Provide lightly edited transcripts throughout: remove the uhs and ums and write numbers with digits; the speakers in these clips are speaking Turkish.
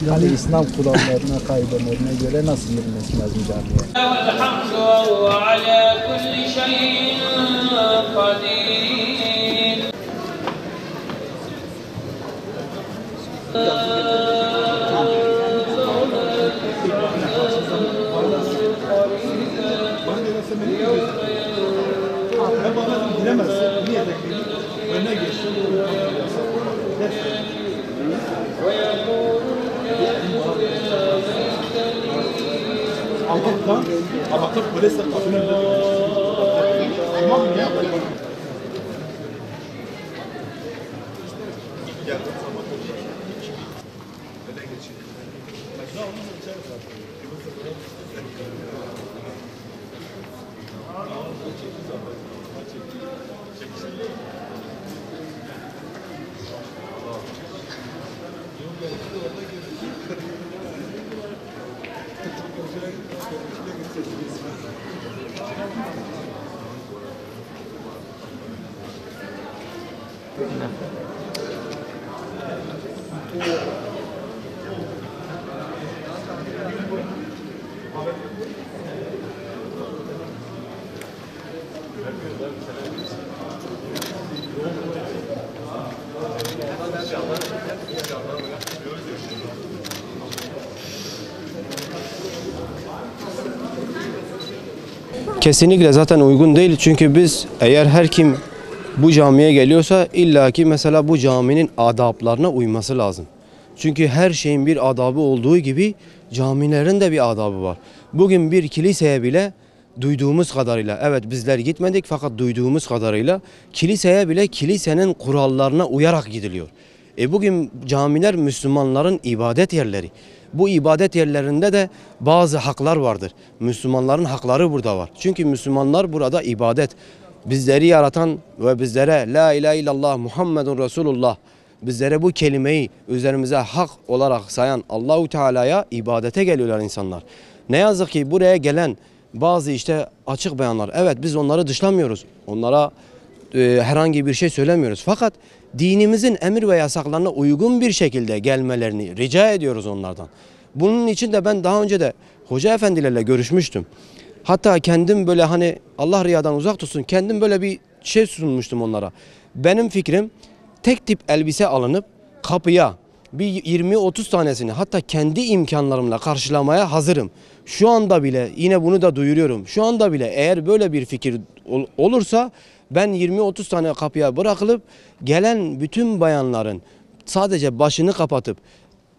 Yani İslam kurallarına, kaidelerine göre nasıl girmesi lazım camiye? Allah'tan polis de kapının Kesinlikle zaten uygun değil, çünkü biz eğer her kim bu camiye geliyorsa illaki mesela bu caminin adaplarına uyması lazım. Çünkü her şeyin bir adabı olduğu gibi camilerin de bir adabı var. Bugün bir kiliseye bile duyduğumuz kadarıyla, evet bizler gitmedik fakat duyduğumuz kadarıyla kiliseye bile kilisenin kurallarına uyarak gidiliyor. Bugün camiler Müslümanların ibadet yerleri. Bu ibadet yerlerinde de bazı haklar vardır. Müslümanların hakları burada var. Çünkü Müslümanlar burada ibadet. Bizleri yaratan ve bizlere La ilahe illallah Muhammedun Resulullah, bizlere bu kelimeyi üzerimize hak olarak sayan Allahu Teala'ya ibadete geliyorlar insanlar. Ne yazık ki buraya gelen bazı işte açık beyanlar, evet biz onları dışlamıyoruz. Onlara herhangi bir şey söylemiyoruz. Fakat dinimizin emir ve yasaklarına uygun bir şekilde gelmelerini rica ediyoruz onlardan. Bunun için de ben daha önce de hoca efendilerle görüşmüştüm. Hatta kendim böyle hani Allah riyadan uzak tutsun, kendim böyle bir şey sunmuştum onlara. Benim fikrim tek tip elbise alınıp kapıya bir 20-30 tanesini hatta kendi imkanlarımla karşılamaya hazırım. Şu anda bile yine bunu da duyuruyorum. Şu anda bile eğer böyle bir fikir olursa ben 20-30 tane kapıya bırakılıp gelen bütün bayanların sadece başını kapatıp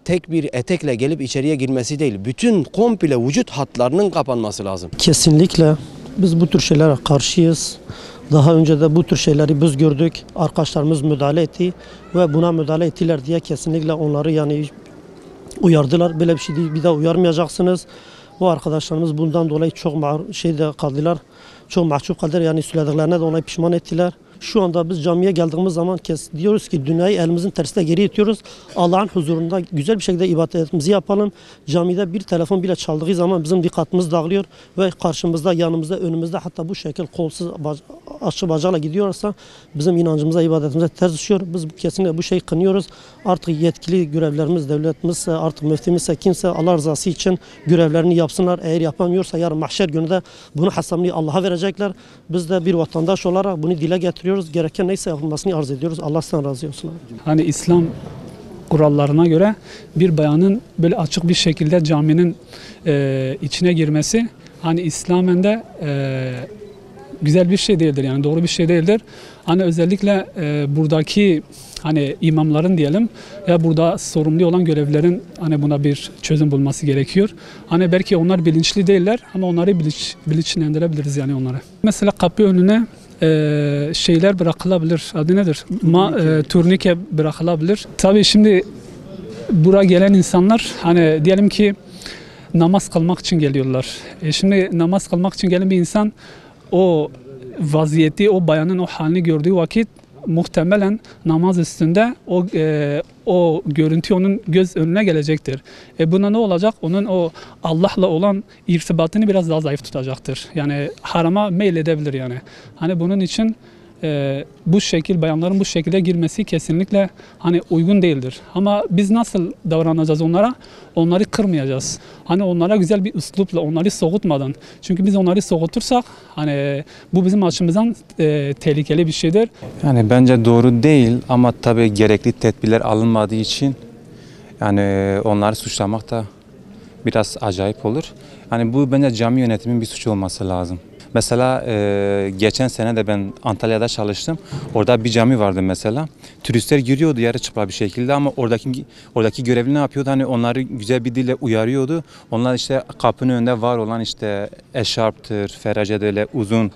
tek bir etekle gelip içeriye girmesi değil, bütün komple vücut hatlarının kapanması lazım. Kesinlikle biz bu tür şeylere karşıyız. Daha önce de bu tür şeyleri biz gördük. Arkadaşlarımız müdahale etti ve buna müdahale ettiler diye kesinlikle onları yani uyardılar. Böyle bir şey değil, bir daha uyarmayacaksınız. Bu arkadaşlarımız bundan dolayı çok kaldılar. Çok mahcup kaldılar. Yani söylediklerine dolayı pişman ettiler. Şu anda biz camiye geldiğimiz zaman diyoruz ki dünyayı elimizin tersine geri itiyoruz. Allah'ın huzurunda güzel bir şekilde ibadetimizi yapalım. Camide bir telefon bile çaldığı zaman bizim dikkatimiz dağılıyor ve karşımızda, yanımızda, önümüzde hatta bu şekil kolsuz açık bacakla gidiyorsa bizim inancımıza, ibadetimize ters düşüyor. Biz kesinlikle bu şeyi kınıyoruz. Artık yetkili görevlerimiz, devletimizse, artık müftimizse, kimse Allah rızası için görevlerini yapsınlar. Eğer yapamıyorsa yarın mahşer gününde bunu hesabını Allah'a verecekler. Biz de bir vatandaş olarak bunu dile getiriyoruz. Gereken neyse yapılmasını arz ediyoruz. Allah sizden razı olsun. Hani İslam kurallarına göre bir bayanın böyle açık bir şekilde caminin içine girmesi, hani İslam'ın da güzel bir şey değildir, yani doğru bir şey değildir. Hani özellikle buradaki hani imamların diyelim ya burada sorumlu olan görevlilerin hani buna bir çözüm bulması gerekiyor. Hani belki onlar bilinçli değiller ama onları bilinçlendirebiliriz yani onları. Mesela kapı önüne şeyler bırakılabilir. Adı nedir? Turnike bırakılabilir. Tabii şimdi buraya gelen insanlar hani diyelim ki namaz kılmak için geliyorlar. Şimdi namaz kılmak için gelen bir insan o vaziyeti, o bayanın o halini gördüğü vakit muhtemelen namaz üstünde o görüntü onun göz önüne gelecektir. Buna ne olacak? Onun o Allah'la olan irtibatını biraz daha zayıf tutacaktır. Yani harama meyledebilir yani. Hani bunun için bu şekil bayanların bu şekilde girmesi kesinlikle hani uygun değildir. Ama biz nasıl davranacağız onlara? Onları kırmayacağız. Hani onlara güzel bir üslupla, onları soğutmadan. Çünkü biz onları soğutursak hani bu bizim açımızdan tehlikeli bir şeydir. Yani bence doğru değil ama tabii gerekli tedbirler alınmadığı için yani onları suçlamak da biraz acayip olur. Yani bu bence cami yönetiminin bir suçu olması lazım. Mesela geçen sene de ben Antalya'da çalıştım. Orada bir cami vardı mesela. Turistler giriyordu yarı çıplak bir şekilde ama oradaki görevli ne yapıyordu? Hani onları güzel bir dille uyarıyordu. Onlar işte kapının önünde var olan işte eşarptır, feracedir, öyle uzun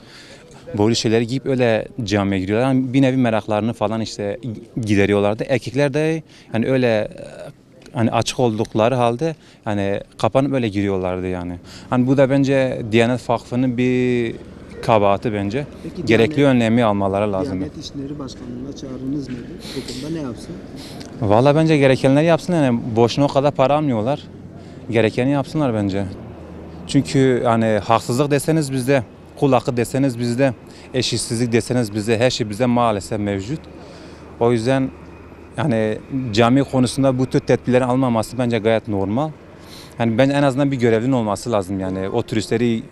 boylu şeyleri giyip öyle camiye giriyorlar. Yani bir nevi meraklarını falan işte gideriyorlardı. Erkekler de hani öyle hani açık oldukları halde hani kapanıp öyle giriyorlardı yani. Hani bu da bence Diyanet Vakfı'nın bir kabahati bence. Peki, gerekli önlemi almaları lazım. Diyanet İşleri Başkanlığı'na çağrınız nedir? Bu konuda ne yapsın? Valla bence gerekenleri yapsınlar. Yani boşuna o kadar para almıyorlar. Gerekeni yapsınlar bence. Çünkü hani haksızlık deseniz bizde, kul hakkı deseniz bizde, eşitsizlik deseniz bizde, her şey bizde maalesef mevcut. O yüzden yani cami konusunda bu tür tedbirlerin almaması bence gayet normal. Yani ben en azından bir görevlinin olması lazım yani o turistleri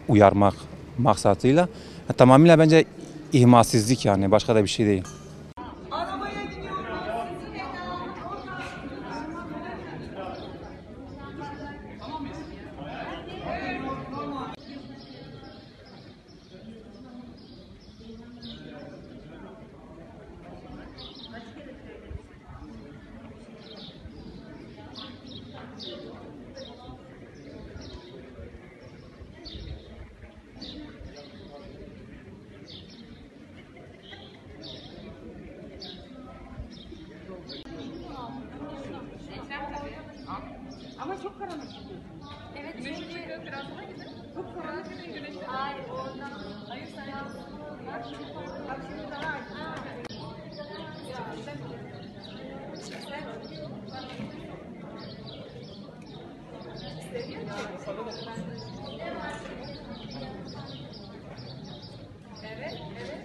uyarmak maksatıyla. Tamamıyla bence ihmalsizlik yani başka da bir şey değil. Ama çok karanlık. Evet, çünkü biraz daha gidin. Çok karanlık gidin güneşte. Hayır, oradan. Hayır, sen bak şimdi daha aydın. Evet, evet.